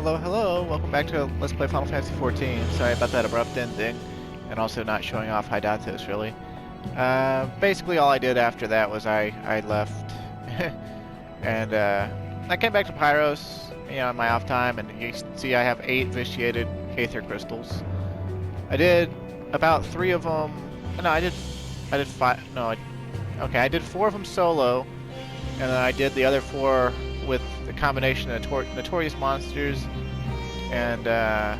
Hello, hello. Welcome back to Let's Play Final Fantasy XIV. Sorry about that abrupt ending, and also not showing off Hydatos, really. Basically all I did after that was I left, and I came back to Pyros, in my off time, and you see I have 8 vitiated Aether Crystals. I did about 3 of them, no, I did 5, no, okay, I did 4 of them solo, and then I did the other 4 with the combination of Notorious Monsters and the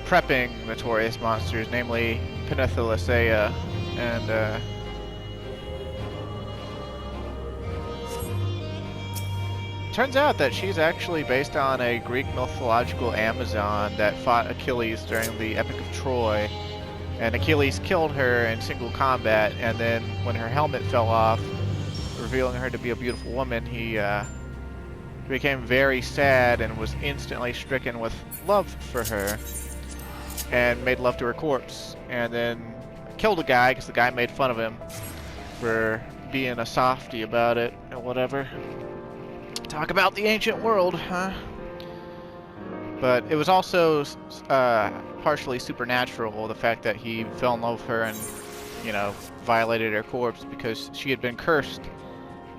prepping Notorious Monsters, namely Penthelicea and turns out that she's actually based on a Greek mythological Amazon that fought Achilles during the Epic of Troy. And Achilles killed her in single combat, and then when her helmet fell off, revealing her to be a beautiful woman, he became very sad and was instantly stricken with love for her, and made love to her corpse, and then killed a guy because the guy made fun of him for being a softie about it, and whatever. Talk about the ancient world, huh? But it was also partially supernatural, the fact that he fell in love with her and, violated her corpse because she had been cursed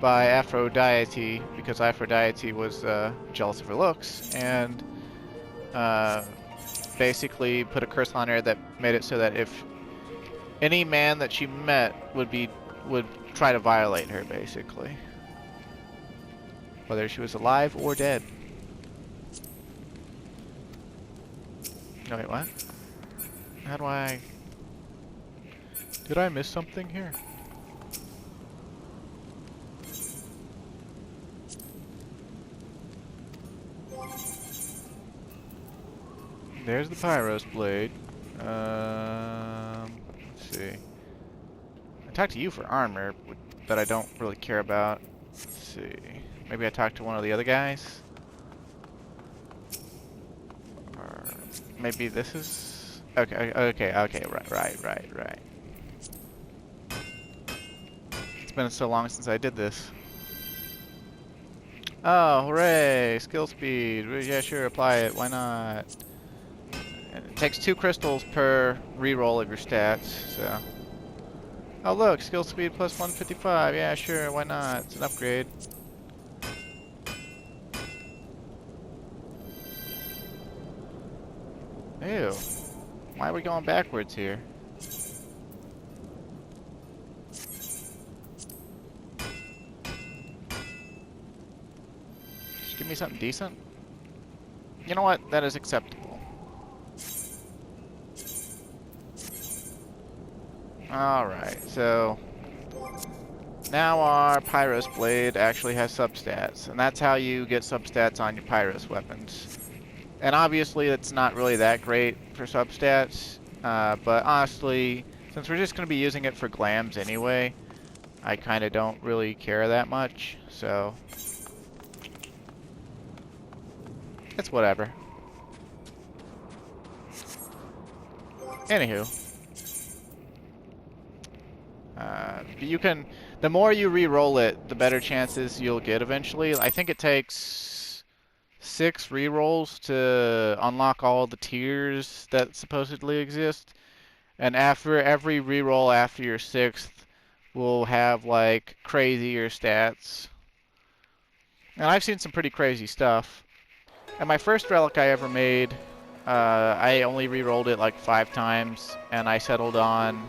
by Aphrodite, because Aphrodite was jealous of her looks, and basically put a curse on her that made it so that if any man that she met would try to violate her, basically, whether she was alive or dead. No, wait, what? How do I... Did I miss something here? There's the Pyros blade. Let's see. I talked to you for armor that I don't really care about. Let's see. Maybe I talked to one of the other guys? Or maybe this is... Okay, right. It's been so long since I did this. Oh, hooray! Skill speed. Yeah, sure, apply it. Why not? And it takes 2 crystals per reroll of your stats, so... Oh, look! Skill speed plus 155. Yeah, sure, why not? It's an upgrade. Ew. Why are we going backwards here? Just give me something decent. You know what? That is acceptable. Alright, so... now our Pyros blade actually has substats, and that's how you get substats on your Pyros weapons. And obviously it's not really that great for substats, but honestly, since we're just going to be using it for glams anyway, I kind of don't really care that much, so... it's whatever. Anywho. You can... the more you re-roll it, the better chances you'll get eventually. I think it takes 6 re-rolls to unlock all the tiers that supposedly exist. And after every re-roll after your 6th will have, like, crazier stats. And I've seen some pretty crazy stuff. And my first relic I ever made, I only re-rolled it like 5 times, and I settled on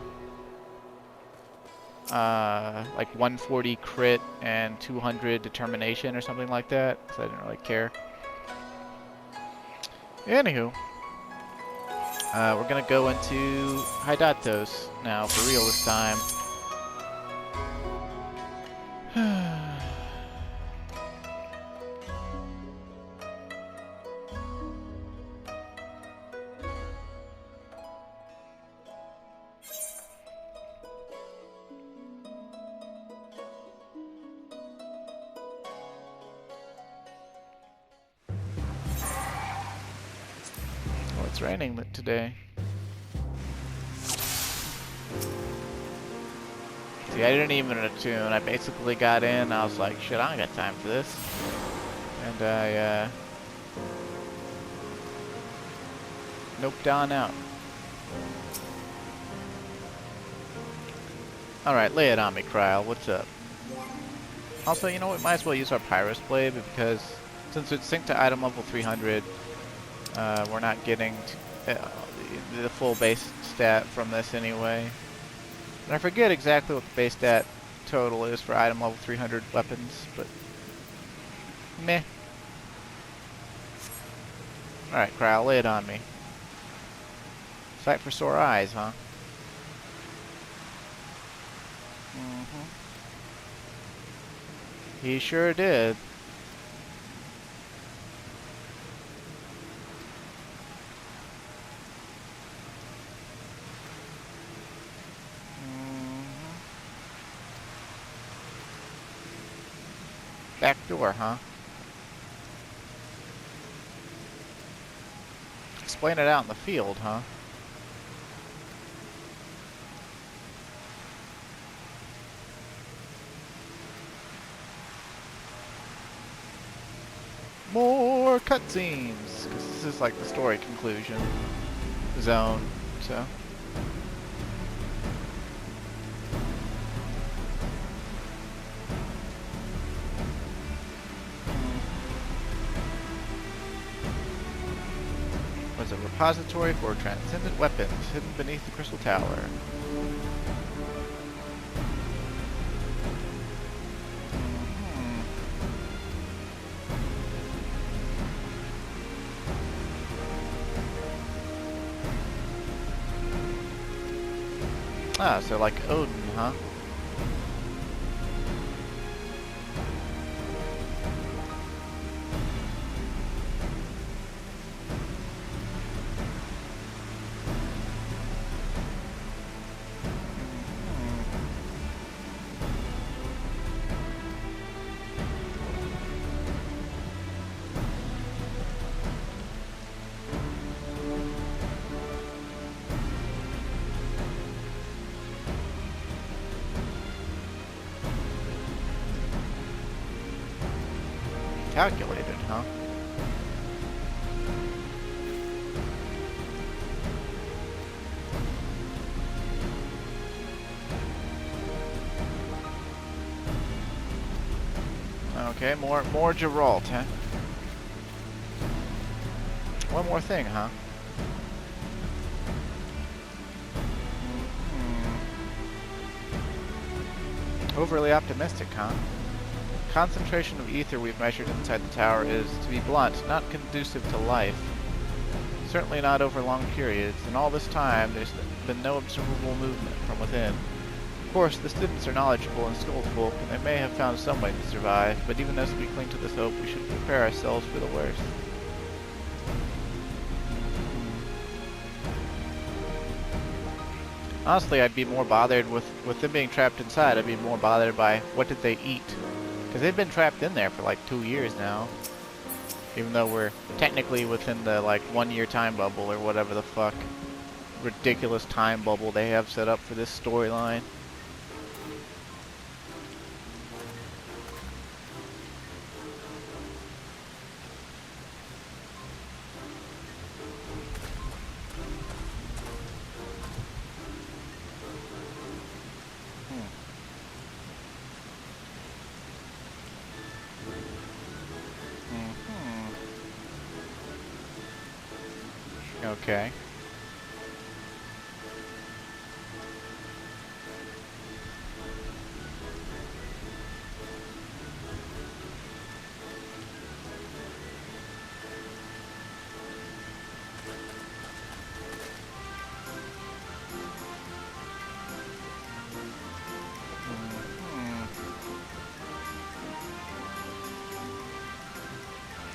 like 140 crit and 200 determination or something like that, so I didn't really care. Anywho, we're gonna go into Hydatos now for real this time. It's raining today. See, I didn't even attune. I basically got in. I was like, shit, I don't got time for this. And I, noped on out. Alright, lay it on me, Kryle. What's up? Also, you know what? We might as well use our Pyrus Blade because since it's synced to item level 300, we're not getting the full base stat from this anyway. And I forget exactly what the base stat total is for item level 300 weapons, but meh. Alright, Kryle, lay it on me. Sight for sore eyes, huh? Mm-hmm. He sure did. Back door, huh? Explain it out in the field, huh? More cutscenes! Because this is like the story conclusion zone, so. Was a repository for transcendent weapons hidden beneath the Crystal Tower. Ah, so like Odin, huh? Calculated, huh? Okay, more Geralt, huh? One more thing, huh? Overly optimistic, huh? Concentration of ether we've measured inside the tower is, to be blunt, not conducive to life. Certainly not over long periods, and all this time there's been no observable movement from within. Of course, the students are knowledgeable and skilled folk, and they may have found some way to survive, but even as we cling to this hope, we should prepare ourselves for the worst. Honestly, I'd be more bothered with them being trapped inside. I'd be more bothered by what did they eat. Because they've been trapped in there for like 2 years now. Even though we're technically within the like 1 year time bubble or whatever the fuck ridiculous time bubble they have set up for this storyline. Okay.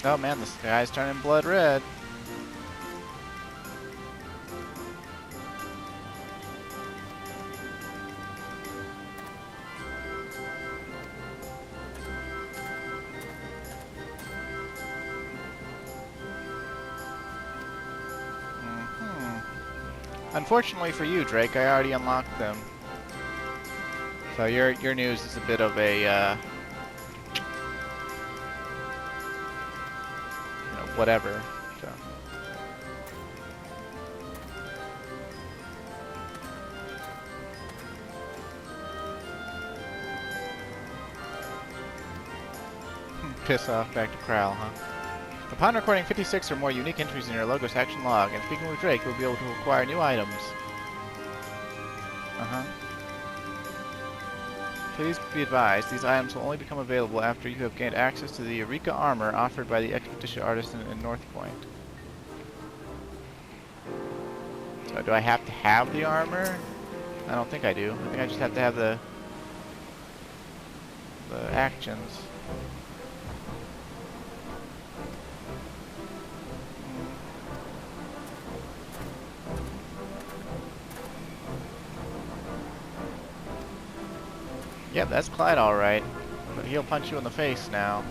Oh man, the sky's turning blood red. Unfortunately for you, Drake, I already unlocked them. So your news is a bit of a whatever. So. Piss off, back to Prowl, huh? Upon recording 56 or more unique entries in your Logos action log and speaking with Drake, you'll be able to acquire new items. Please be advised, these items will only become available after you have gained access to the Eureka armor offered by the Expedition Artisan in North Point. So do I have to have the armor? I don't think I do. I think I just have to have the actions. Yep, that's Clyde alright. But he'll punch you in the face now.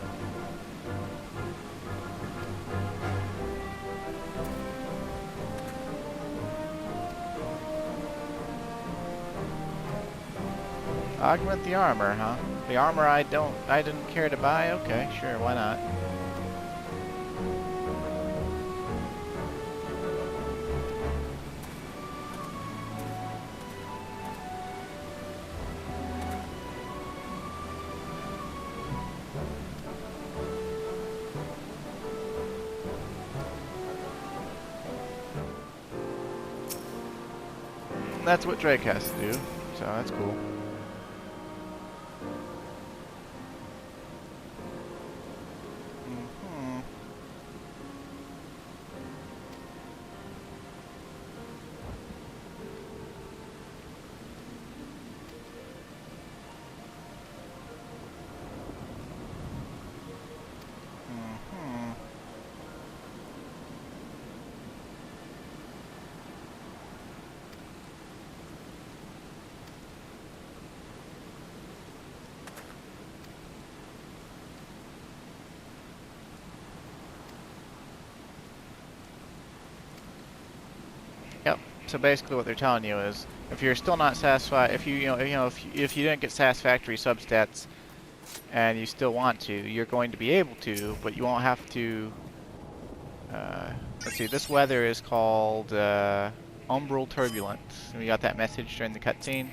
Augment the armor, huh? The armor I didn't care to buy? Okay, sure, why not? That's what Drake has to do, so that's cool. Yep. So basically, what they're telling you is, if you're still not satisfied, if you if you didn't get satisfactory substats, and you still want to, you're going to be able to, but you won't have to. Let's see. This weather is called umbral turbulence. And we got that message during the cutscene.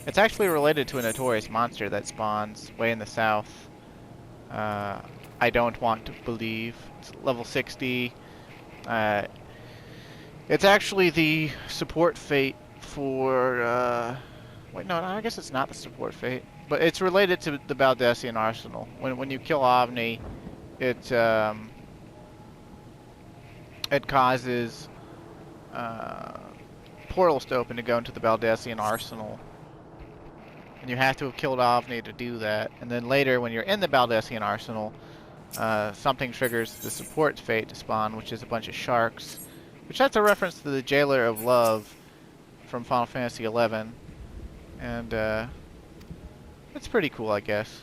It's actually related to a notorious monster that spawns way in the south. I don't want to believe. It's level 60. It's actually the support fate for, wait, no, I guess it's not the support fate, but it's related to the Baldessian Arsenal. When you kill Ovni, it causes portals to open to go into the Baldessian Arsenal. And you have to have killed Ovni to do that. And then later, when you're in the Baldessian Arsenal, something triggers the support fate to spawn, which is a bunch of sharks. Which that's a reference to the Jailer of Love from Final Fantasy XI. And, it's pretty cool, I guess.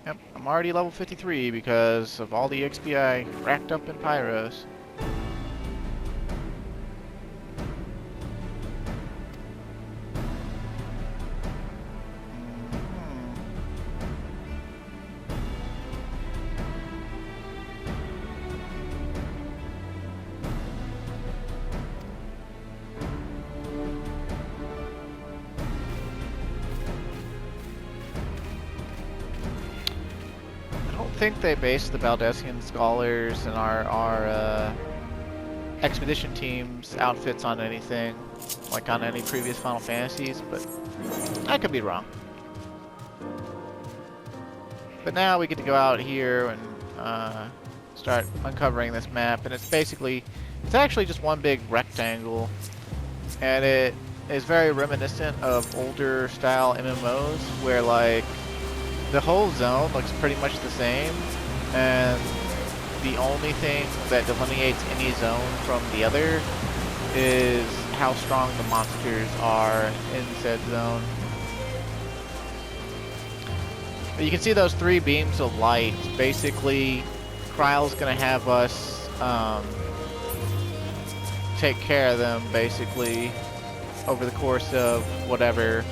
Yep, I'm already level 53 because of all the XP I racked up in Pyros. I think they based the Baldessian Scholars and our expedition team's outfits on anything, like on any previous Final Fantasies, but I could be wrong. But now we get to go out here and start uncovering this map, and it's actually just one big rectangle, and it is very reminiscent of older style MMOs where like the whole zone looks pretty much the same, and the only thing that delineates any zone from the other is how strong the monsters are in said zone. But you can see those 3 beams of light. Basically, Kryle's gonna have us take care of them, basically, over the course of whatever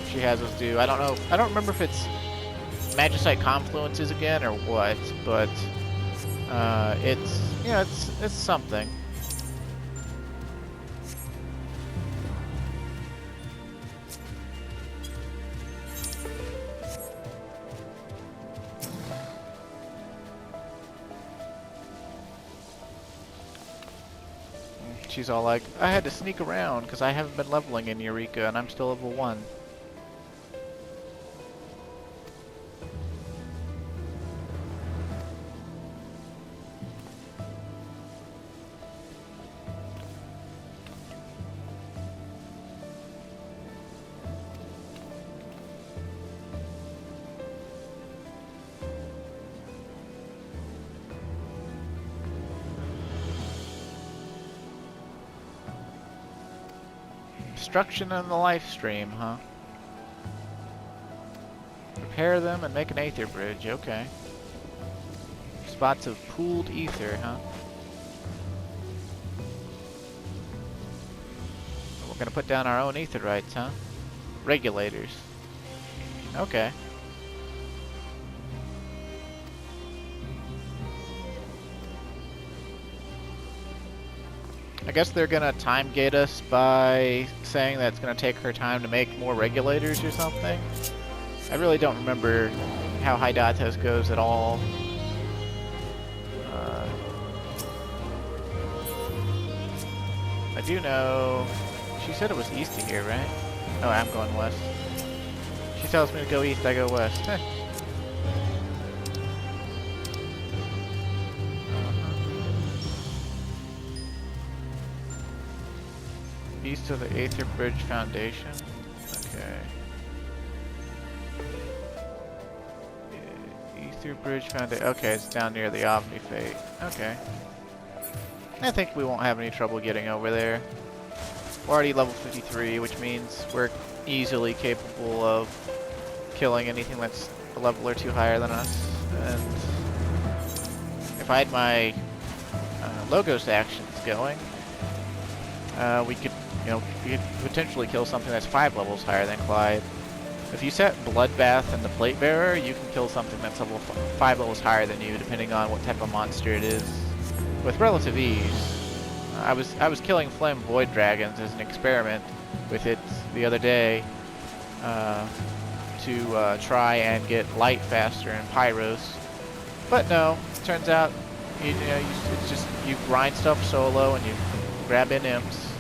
she has us do. I don't know. I don't remember if it's Magicite Confluences again or what, but it's, you know, it's something. She's all like, I had to sneak around because I haven't been leveling in Eureka and I'm still level 1. Destruction in the life stream, huh? Repair them and make an aether bridge, okay. Spots of pooled ether, huh? We're gonna put down our own aetherites, huh? Regulators. Okay. I guess they're gonna time gate us by saying that it's gonna take her time to make more regulators or something. I really don't remember how Hydatos goes at all. I do know she said it was east of here, right? Oh, I'm going west. She tells me to go east, I go west. East of the Aether Bridge Foundation. Okay. Aether Bridge Foundation. Okay, it's down near the Omni-Fate. Okay. I think we won't have any trouble getting over there. We're already level 53, which means we're easily capable of killing anything that's a level or two higher than us. And if I had my Logos actions going, we could, you know, you could potentially kill something that's 5 levels higher than Clyde. If you set Bloodbath and the Plate Bearer, you can kill something that's level 5 levels higher than you, depending on what type of monster it is, with relative ease. I was killing Flame Void Dragons as an experiment with it the other day to try and get light faster in Pyros, but no, it turns out it's just you grind stuff solo and you grab in imps.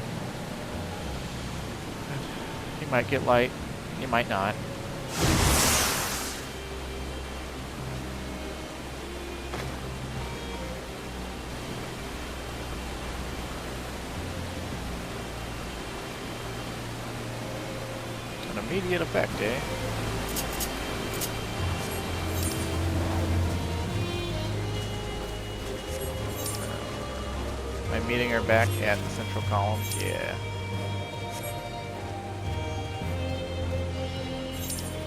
You might get light, you might not. An immediate effect, eh? Am I meeting her back at the central column? Yeah.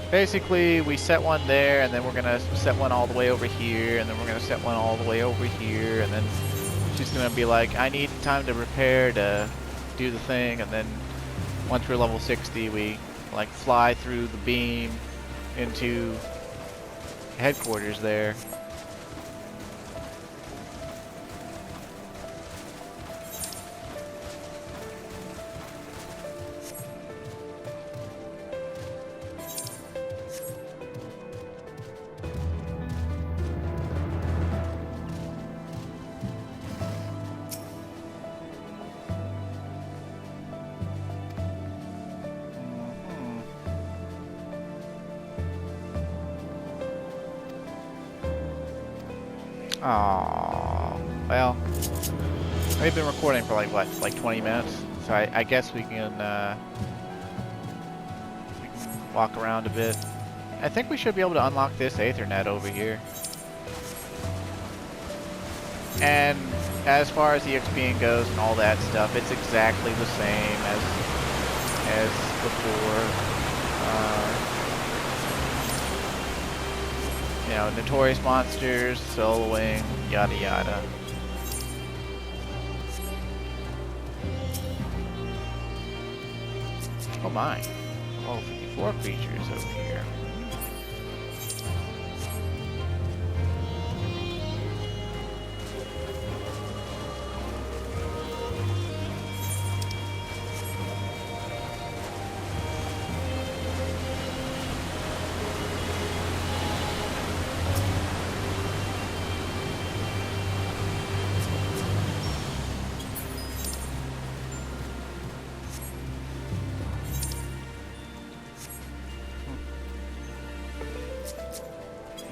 Basically, we set one there, and then we're gonna set one all the way over here, and then we're gonna set one all the way over here, and then she's gonna be like, I need time to prepare to do the thing, and then once we're level 60, we like fly through the beam into headquarters there. Aww. Well, we've been recording for like, what, like 20 minutes? So I guess we can walk around a bit. I think we should be able to unlock this Aethernet over here. And as far as the EXP goes and all that stuff, it's exactly the same as before. You know, notorious monsters, soloing, yada yada. Oh my. Level 54 creatures over here.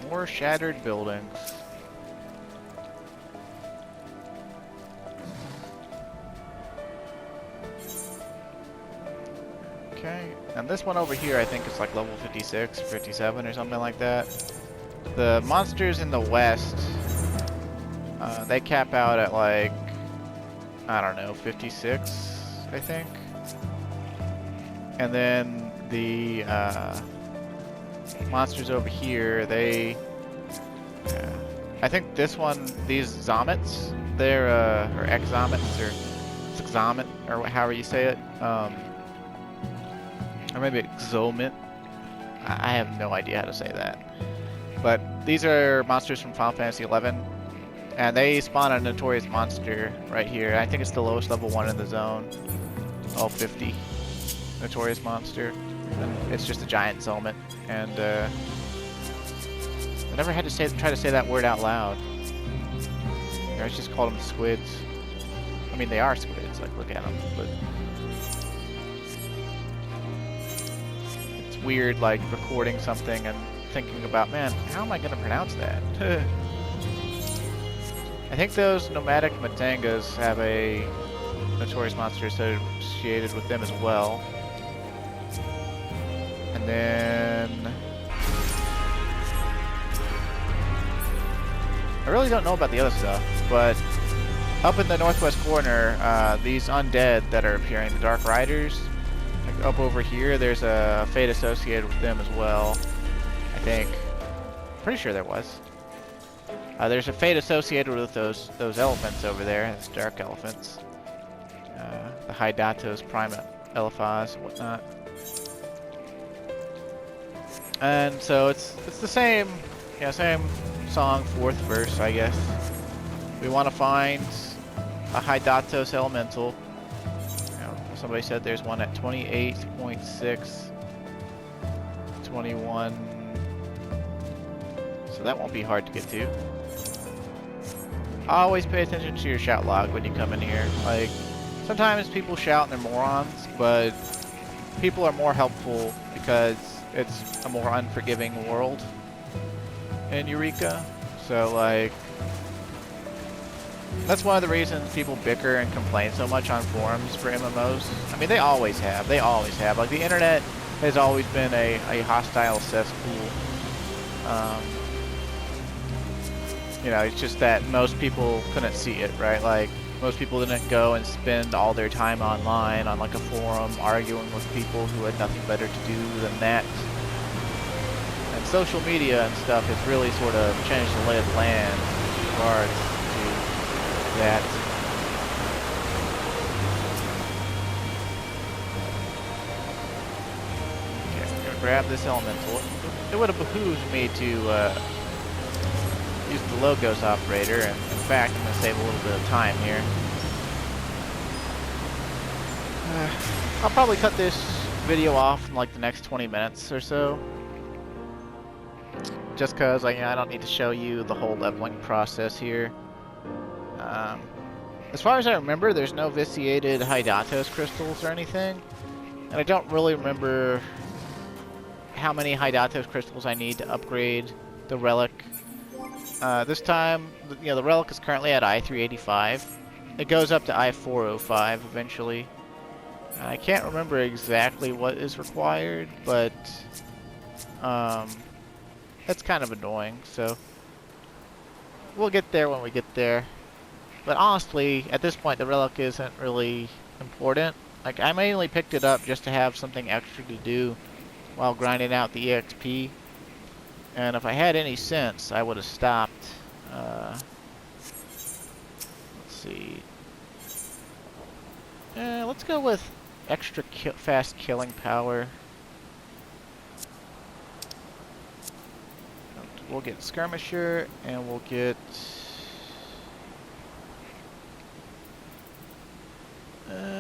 More shattered buildings. Okay, and this one over here I think is like level 56, 57 or something like that. The monsters in the west, they cap out at like, I don't know, 56, I think. And then the monsters over here, they... I think this one, these Zomets, they're, or X-Zomets, or Zomet, or however you say it. Or maybe Xomit. I have no idea how to say that. But these are monsters from Final Fantasy XI. And they spawn a notorious monster right here. I think it's the lowest level one in the zone. Oh, 50. Notorious monster. And it's just a giant Zomet. And I never had to try to say that word out loud. I always just called them squids. I mean, they are squids. Like, look at them. But it's weird, like, recording something and thinking about, man, how am I going to pronounce that? I think those nomadic Matangas have a notorious monster associated with them as well. And then... I really don't know about the other stuff, but up in the northwest corner, these undead that are appearing, the Dark Riders, like up over here, there's a fate associated with them as well, I think. Pretty sure there was. There's a fate associated with those elephants over there, those dark elephants. The Hydatos, Prima Elephas, and whatnot. And so it's the same, same song, fourth verse, I guess. We want to find a Hydatos elemental. Somebody said there's one at 28.6, 21. So that won't be hard to get to. Always pay attention to your shout log when you come in here. Like, sometimes people shout and they're morons, but people are more helpful because it's a more unforgiving world in Eureka. So, like, that's one of the reasons people bicker and complain so much on forums for MMOs. I mean, they always have. They always have. Like, the internet has always been a hostile cesspool. It's just that most people couldn't see it, right? Like, most people didn't go and spend all their time online on, like, a forum arguing with people who had nothing better to do than that. And social media and stuff has really sort of changed the lay of the land in regards to that. Okay, I'm gonna grab this elemental. It would have behooved me to use the Logos operator, and in fact, I'm gonna save a little bit of time here. I'll probably cut this video off in like the next 20 minutes or so. Just because I don't need to show you the whole leveling process here. As far as I remember, there's no vitiated Hydatos crystals or anything. And I don't really remember how many Hydatos crystals I need to upgrade the relic. This time, the relic is currently at I-385. It goes up to I-405 eventually. I can't remember exactly what is required, but that's kind of annoying, so we'll get there when we get there. But honestly, at this point, the relic isn't really important. Like, I mainly picked it up just to have something extra to do while grinding out the EXP. And if I had any sense, I would have stopped. Let's see. Let's go with extra fast killing power. We'll get Skirmisher, and we'll get...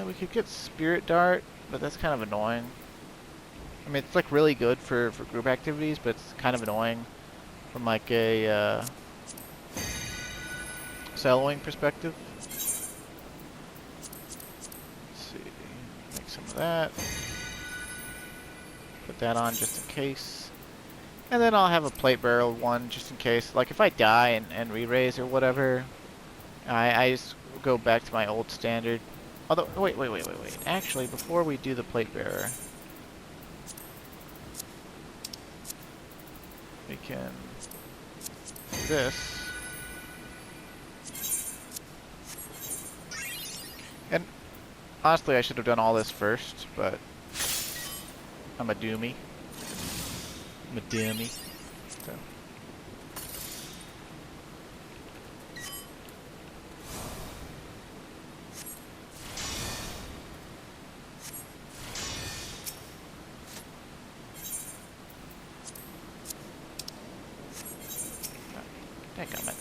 we could get Spirit Dart, but that's kind of annoying. I mean, it's like really good for group activities, but it's kind of annoying from like a soloing perspective. Let's see, make some of that. Put that on just in case. And then I'll have a plate barrel one just in case. Like if I die and re-raise or whatever, I just go back to my old standard. Although, wait. Actually, before we do the plate bearer, we can do this. And honestly, I should have done all this first, but I'm a doomy. I'm a dummy. So. Dadgummit.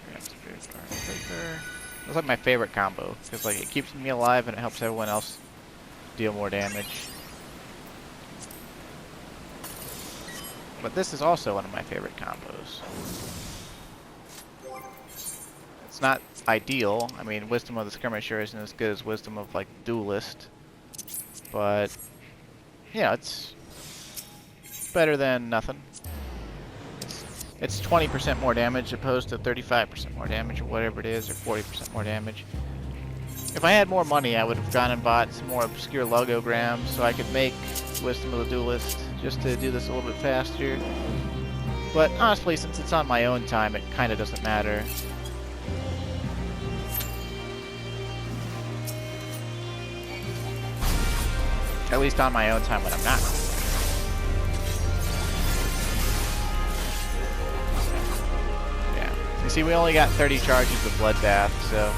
Grab Spirit Star Flicker. That's like my favorite combo, because like it keeps me alive and it helps everyone else deal more damage. But this is also one of my favorite combos. It's not ideal. I mean, Wisdom of the Skirmisher isn't as good as Wisdom of like Duelist, but yeah, it's better than nothing. It's 20% more damage opposed to 35% more damage or whatever it is, or 40% more damage. If I had more money, I would have gone and bought some more obscure logograms so I could make Wisdom of the Duelist just to do this a little bit faster. But honestly, since it's on my own time, it kind of doesn't matter. At least on my own time when I'm not. Yeah. You see, we only got 30 charges of Bloodbath, so...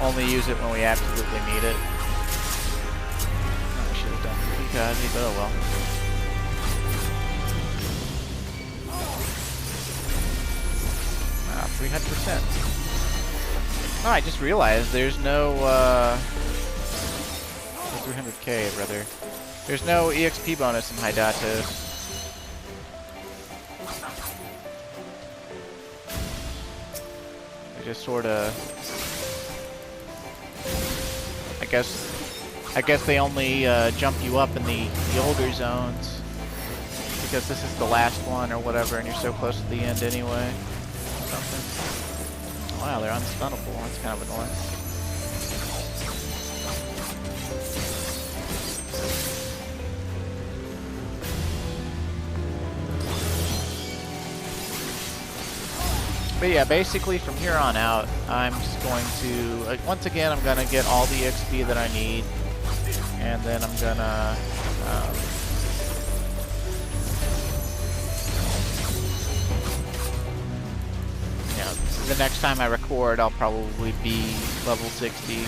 only use it when we absolutely need it. Oh, I should have done 3 casualties, but oh well. Ah, 300%. Oh, I just realized there's no, 300k, rather. There's no EXP bonus in Hydatos. They just sorta... I guess they only, jump you up in the older zones. Because this is the last one or whatever, and you're so close to the end anyway. Something. Wow, they're unstunnable. That's kind of annoying. But yeah, basically from here on out, I'm just going to, once again, I'm going to get all the XP that I need. And then I'm going to, the next time I record, I'll probably be level 60 and,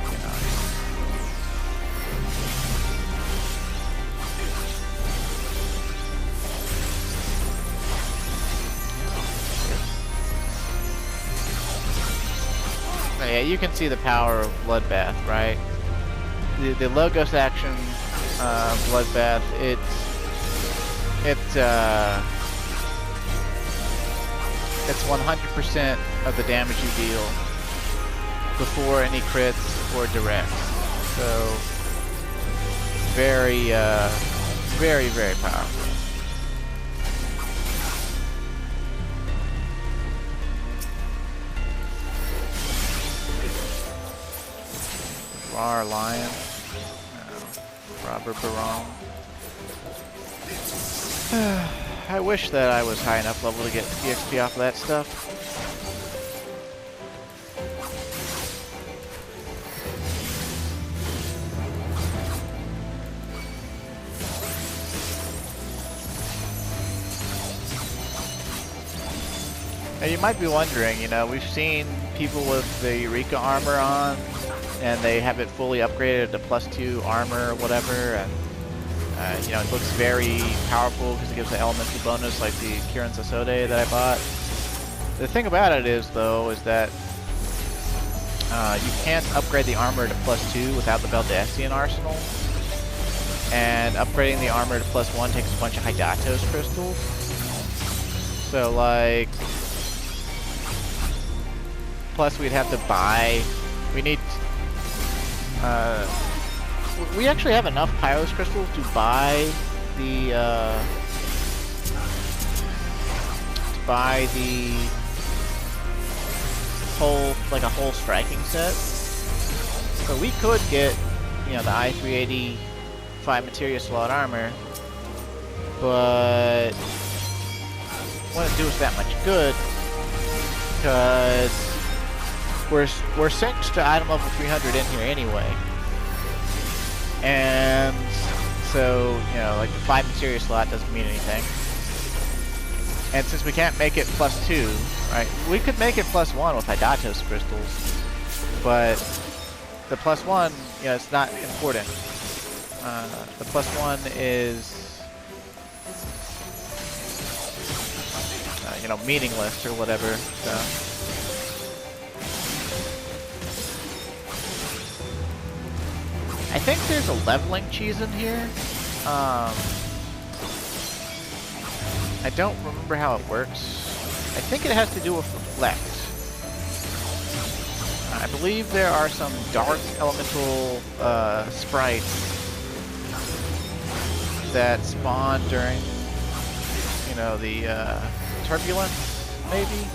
you know. So yeah, you can see the power of Bloodbath, right? The Logos action, Bloodbath, it's 100% of the damage you deal before any crits or directs. So, very, very powerful. Rar Lion. No. Robber Barong. I wish that I was high enough level to get EXP off of that stuff. Now you might be wondering, you know, we've seen people with the Eureka armor on, and they have it fully upgraded to +2 armor or whatever, and you know, it looks very powerful because it gives the elemental bonus like the Kirin Sasode that I bought. The thing about it is, though, is that you can't upgrade the armor to +2 without the Beldastian arsenal, and upgrading the armor to +1 takes a bunch of Hydatos crystals. So, like, plus we'd have to buy, we need, we actually have enough Pyros crystals to buy the, whole, like a whole striking set. So we could get, you know, the I-380 5 materia slot armor, but wouldn't do us that much good because we're synced to item level 300 in here anyway. And so, you know, like the 5 materia slot doesn't mean anything. And since we can't make it +2, right? We could make it +1 with Hydatos crystals, but the +1, you know, it's not important. The +1 is, you know, meaningless or whatever. So. I think there's a leveling cheese in here. I don't remember how it works. I think it has to do with Reflect. I believe there are some dark elemental sprites that spawn during, you know, the turbulence, maybe?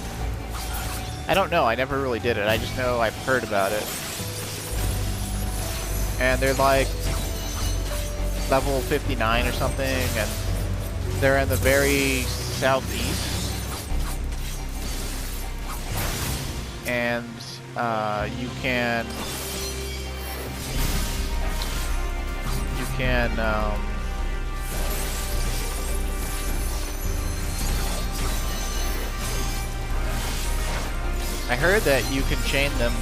I don't know, I never really did it. I just know I've heard about it. And they're like level 59 or something, and they're in the very southeast. And you can I heard that you can chain them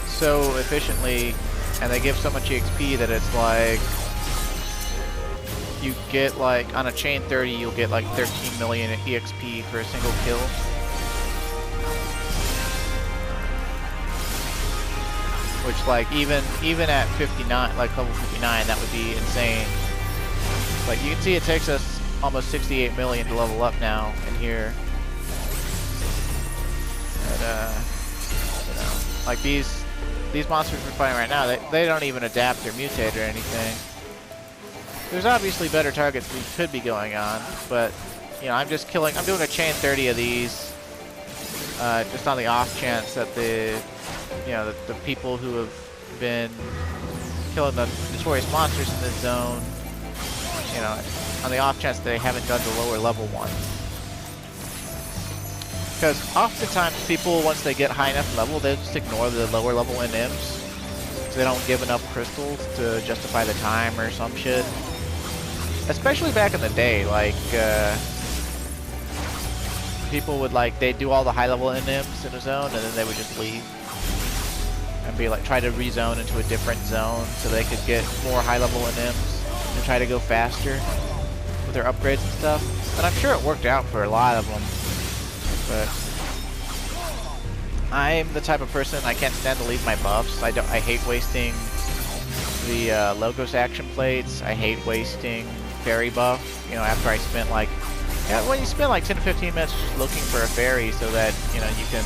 so efficiently, and they give so much EXP that it's like you get, like, on a chain 30, you'll get like 13 million EXP for a single kill. Which, like, even at 59, like level 59, that would be insane. Like, you can see it takes us almost 68 million to level up now in here. And, you know, like these monsters we're fighting right now, they don't even adapt or mutate or anything. There's obviously better targets we could be going on, but, you know, I'm doing a chain 30 of these, just on the off chance that the people who have been killing the notorious monsters in this zone, you know, on the off chance they haven't done the lower level one. Because oftentimes people, once they get high enough level, they just ignore the lower level NMs. Because they don't give enough crystals to justify the time or some shit. Especially back in the day, like, people would, like, they'd do all the high level NMs in a zone and then they would just leave. And be like, try to rezone into a different zone so they could get more high level NMs and try to go faster with their upgrades and stuff. And I'm sure it worked out for a lot of them. But I'm the type of person, I can't stand to leave my buffs. I hate wasting the Logos action plates. I hate wasting fairy buff. You know, after I spent like, when you spend like 10 to 15 minutes just looking for a fairy so that, you know, you can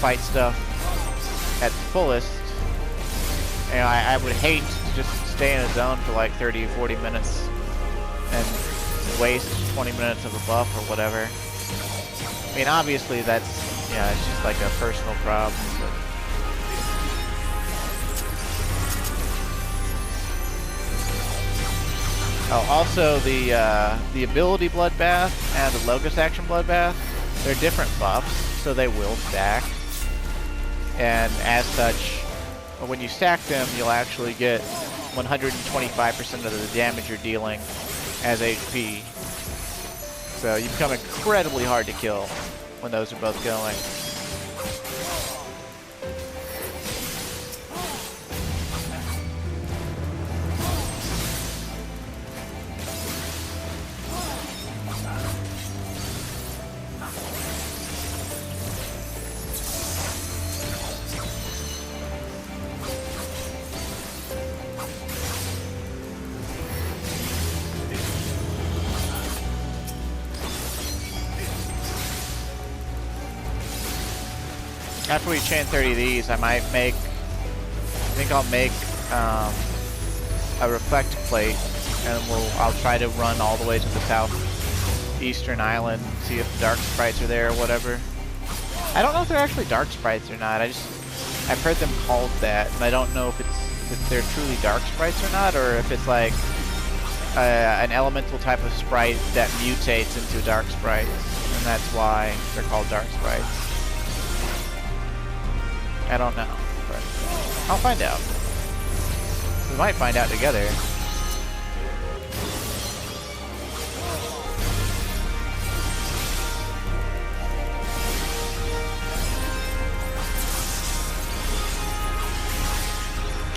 fight stuff at fullest. You know, I would hate to just stay in a zone for like 30 or 40 minutes and waste 20 minutes of a buff or whatever. I mean, obviously that's, yeah, it's just like a personal problem, but... Oh, also the ability bloodbath and the Logos action bloodbath, they're different buffs, so they will stack. And as such, when you stack them, you'll actually get 125% of the damage you're dealing as HP. So you become incredibly hard to kill. when those are both going. After we chain 30 of these, I might make, I think I'll make a reflect plate, and I'll try to run all the way to the southeastern island, see if the dark sprites are there or whatever. I don't know if they're actually dark sprites or not. I've heard them called that, and I don't know if they're truly dark sprites or not, or if it's like an elemental type of sprite that mutates into dark sprites, and that's why they're called dark sprites. I don't know, but I'll find out. We might find out together.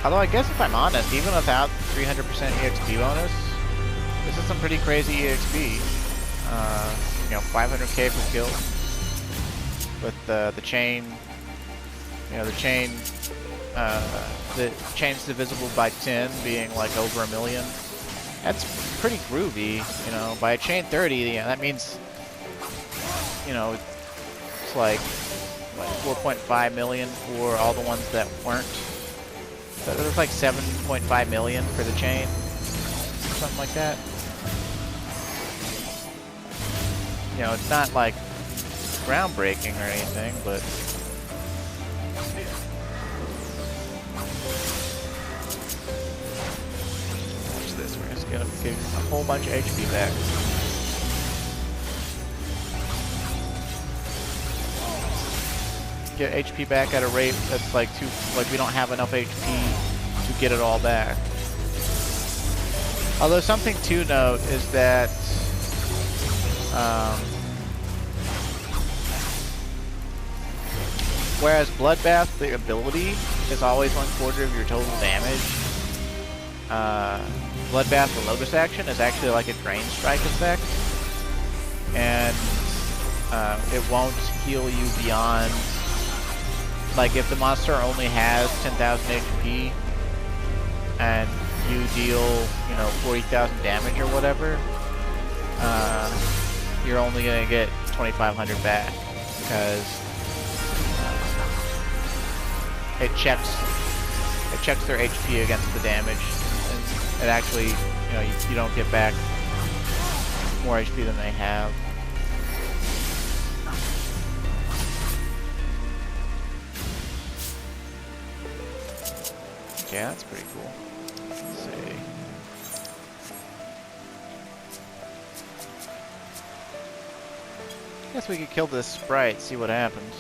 Although I guess if I'm honest, even without 300% EXP bonus, this is some pretty crazy EXP. You know, 500k per kill with the chain. You know, the chain's divisible by 10 being like over 1 million. That's pretty groovy, you know. By a chain 30, yeah, that means, you know, it's like what, 4.5 million for all the ones that weren't. So it's like 7.5 million for the chain, something like that. You know, it's not like groundbreaking or anything, but gonna give a whole bunch of HP back. Get HP back at a rate that's like we don't have enough HP to get it all back. Although something to note is that whereas Bloodbath, the ability, is always 1/4 of your total damage, Bloodbath, the Lotus action, is actually like a Drain Strike effect, and it won't heal you beyond, like if the monster only has 10,000 HP and you deal, you know, 40,000 damage or whatever, you're only gonna get 2,500 back, because it checks their HP against the damage. It actually, you know, you don't get back more HP than they have. Okay, that's pretty cool. Let's see. Guess we could kill this sprite, see what happens.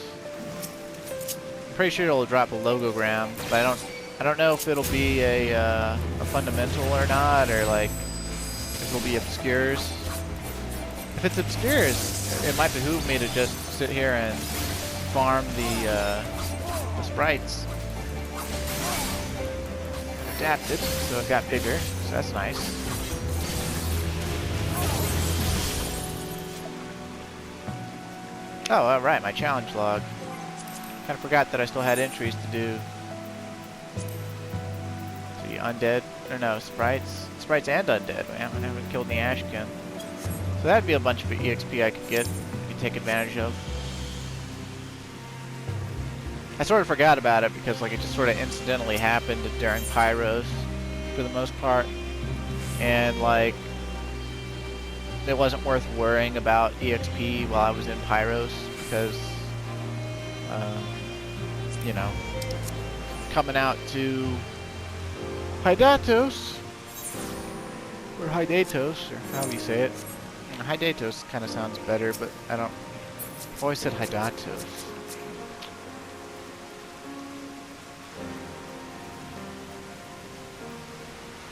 I'm pretty sure it'll drop a logogram, but I don't know if it'll be a fundamental or not, or like if it'll be obscures. If it's obscures, it might behoove me to just sit here and farm the sprites. Adapted, so it got bigger, so that's nice. Oh, alright, my challenge log. Kinda forgot that I still had entries to do. Undead, or no, sprites and undead. I haven't killed any Ashkin. So that'd be a bunch of EXP I could get, take advantage of. I sort of forgot about it because like it just sort of incidentally happened during Pyros for the most part. And like it wasn't worth worrying about EXP while I was in Pyros because you know, coming out to Hydatos, or Hydatos, or how you say it. Hydatos kind of sounds better, but I've always said Hydatos.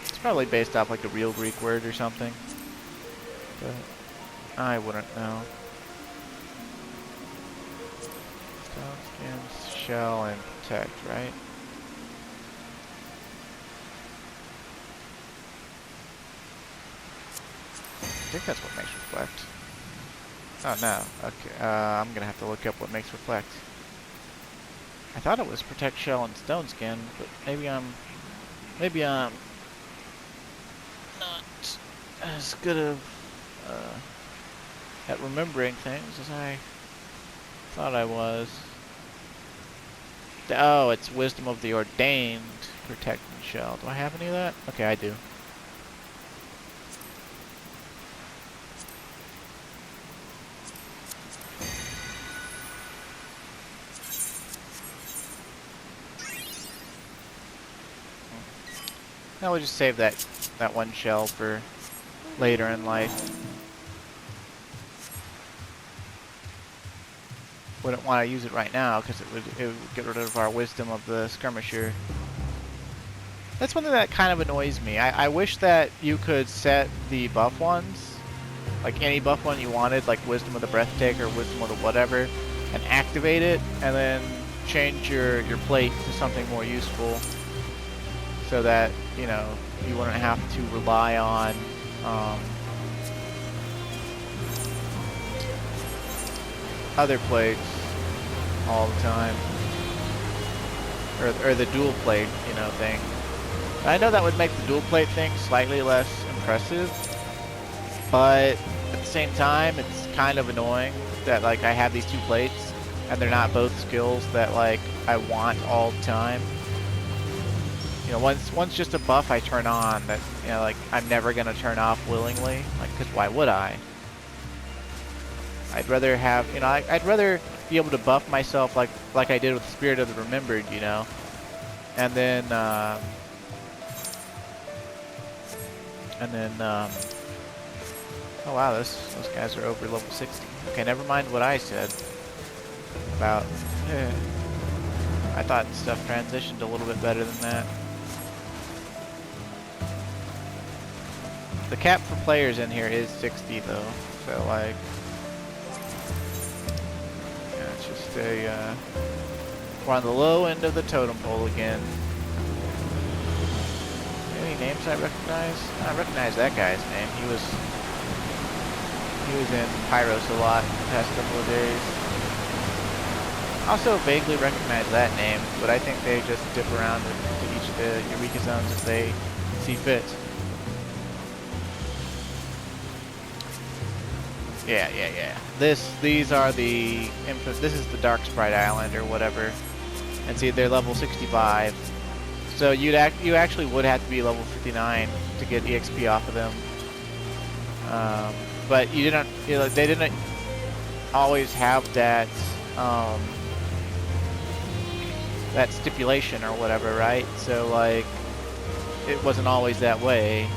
It's probably based off like a real Greek word or something, but I wouldn't know. Stone skins, shell, and protect, right? I think that's what makes reflect. Oh no. Okay. I'm gonna have to look up what makes reflect. I thought it was protect, shell, and stone skin, but maybe I'm not as good of at remembering things as I thought I was. Oh, it's wisdom of the ordained, protect and shell. Do I have any of that? Okay, I do. Now we'll just save that one shell for later in life. Wouldn't want to use it right now because it would get rid of our wisdom of the skirmisher. That's one thing that kind of annoys me. I wish that you could set the buff ones, like any buff one you wanted, like wisdom of the breathtaker, wisdom of the whatever, and activate it, and then change your plate to something more useful, so that you know you wouldn't have to rely on other plates all the time, or the dual plate, you know, thing. I know that would make the dual plate thing slightly less impressive, but at the same time, it's kind of annoying that like I have these two plates and they're not both skills that like I want all the time. You know, once just a buff I turn on that, you know, like I'm never gonna turn off willingly, like, because why would I? I'd rather have, you know, I'd rather be able to buff myself like I did with Spirit of the Remembered, you know, and then oh wow, those guys are over level 60. Okay, never mind what I said about. I thought stuff transitioned a little bit better than that. The cap for players in here is 60 though, so like, yeah, it's just a, we're on the low end of the totem pole again. Any names I recognize? I recognize that guy's name. He was in Pyros a lot the past couple of days. Also vaguely recognize that name, but I think they just dip around to each of the Eureka zones as they see fit. Yeah. These are the this is the Dark Sprite Island or whatever, and see they're level 65. So you actually would have to be level 59 to get EXP off of them. But you didn't, you know, they didn't always have that that stipulation or whatever, right? So like, it wasn't always that way.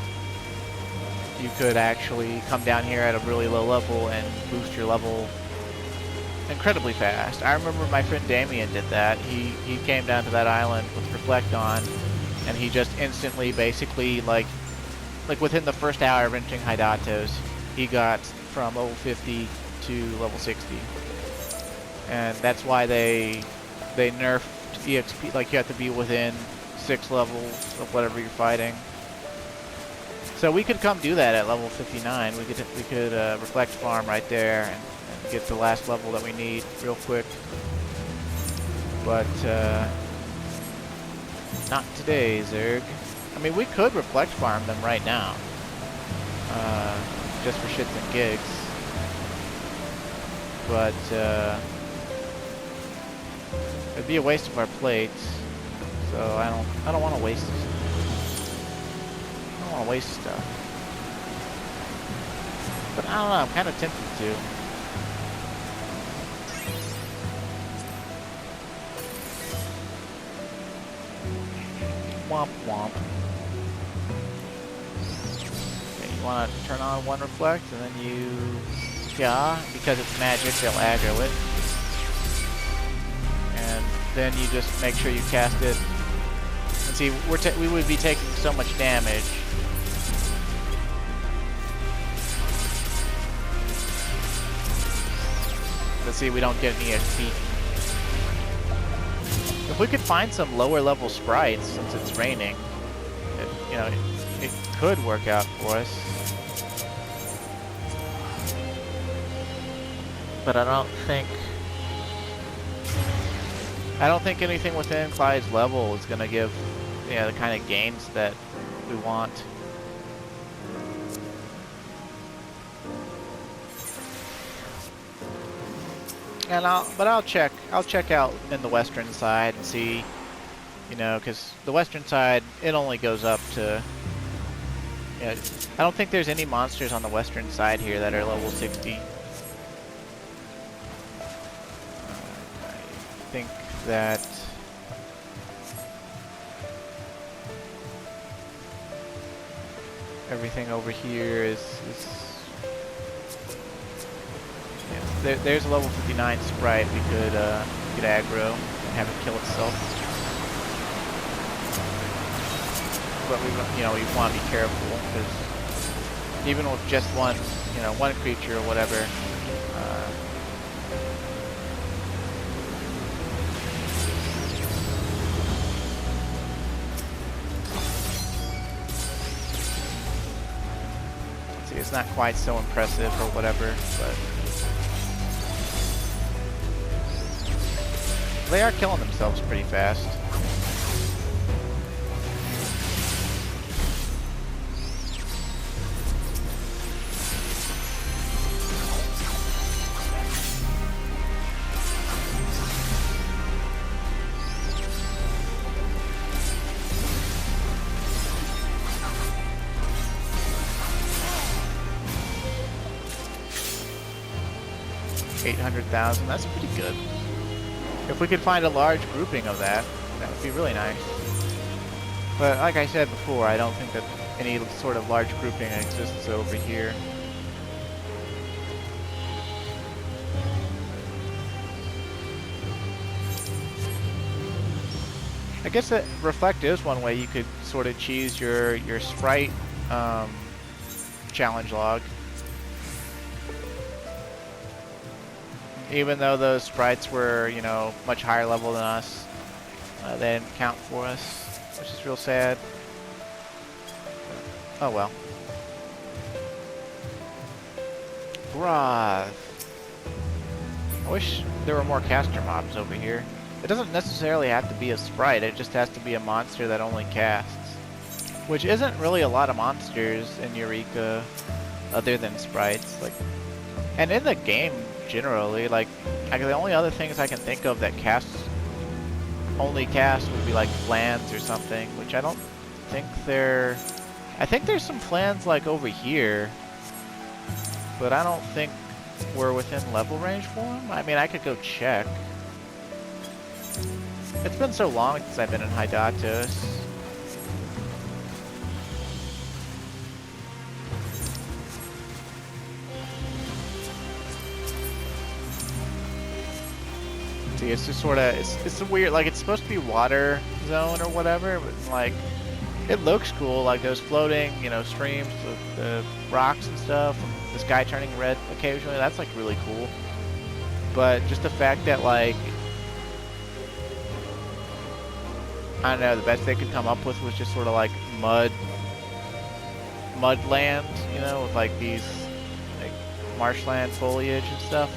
You could actually come down here at a really low level and boost your level incredibly fast. I remember my friend Damien did that. He came down to that island with Reflect on, and he just instantly, basically, like within the first hour of entering Hydatos, he got from level 50 to level 60. And that's why they nerfed EXP, like you have to be within 6 levels of whatever you're fighting. So we could come do that at level 59. We could Reflect farm right there and get the last level that we need real quick. But not today, Zerg. I mean, we could Reflect farm them right now, just for shits and gigs. But it'd be a waste of our plates. So I don't want to waste. I don't want to waste stuff. But I don't know. I'm kind of tempted to. Womp womp. Okay, you want to turn on one Reflect, and then you, yeah, because it's magic, they'll aggro it. And then you just make sure you cast it. And see, we would be taking so much damage. Let's see, we don't get any XP. If we could find some lower level sprites, since it's raining, it could work out for us. But I don't think anything within Clyde's level is gonna give, the kind of gains that we want. And I'll check out in the western side and see, because the western side, it only goes up to, I don't think there's any monsters on the western side here that are level 60. I think that everything over here is there's a level 59 sprite we could aggro and have it kill itself. But we want to be careful, because even with just one creature or whatever, see, it's not quite so impressive or whatever, but they are killing themselves pretty fast. $800,000, that's pretty good. If we could find a large grouping of that, that would be really nice. But like I said before, I don't think that any sort of large grouping exists over here. I guess that Reflect is one way you could sort of choose your sprite challenge log. Even though those sprites were, much higher level than us, they didn't count for us, which is real sad. Oh well. Broth. I wish there were more caster mobs over here. It doesn't necessarily have to be a sprite, it just has to be a monster that only casts. Which isn't really a lot of monsters in Eureka, other than sprites. And in the game, generally, the only other things I can think of that only cast would be like Flans or something, which I don't think I think there's some Flans over here, but I don't think we're within level range for them. I mean, I could go check. It's been so long since I've been in Hydatos. See, it's just sort of, it's a weird, it's supposed to be water zone or whatever, but it looks cool, those floating, streams, the rocks and stuff, and the sky turning red occasionally, that's really cool. But just the fact that I don't know, the best they could come up with was just sort of mud land, with these marshland foliage and stuff.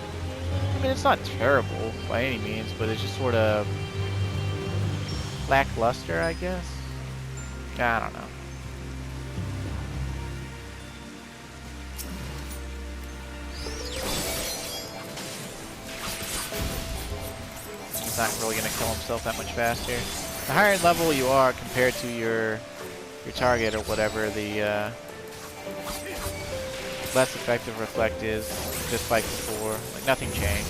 I mean, it's not terrible by any means, but it's just sort of lackluster, I guess. I don't know. He's not really going to kill himself that much faster. The higher level you are compared to your target or whatever, the less effective Reflect is, just like before. Nothing changed,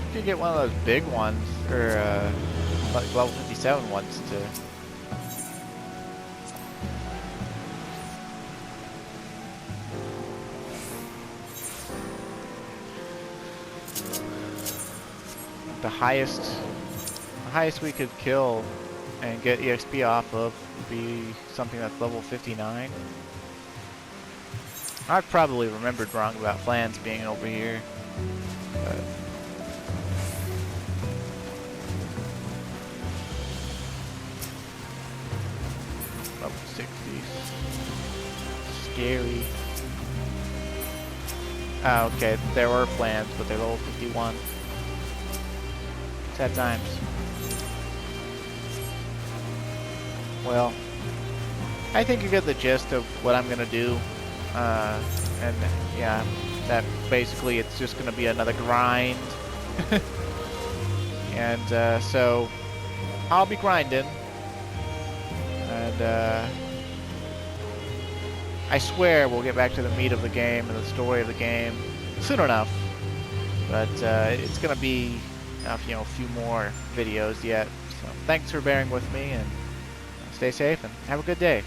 You could get one of those big ones, or level 57 ones to... The highest highest we could kill and get EXP off of would be something that's level 59. I probably remembered wrong about Flans being over here. But level 60. Scary. Oh, okay, there were Flans, but they're level 51. Sad times. Well, I think you get the gist of what I'm gonna do. And yeah, that basically it's just gonna be another grind. And so I'll be grinding. And I swear we'll get back to the meat of the game and the story of the game soon enough. But it's gonna be you know, a few more videos yet. So thanks for bearing with me, and stay safe and have a good day.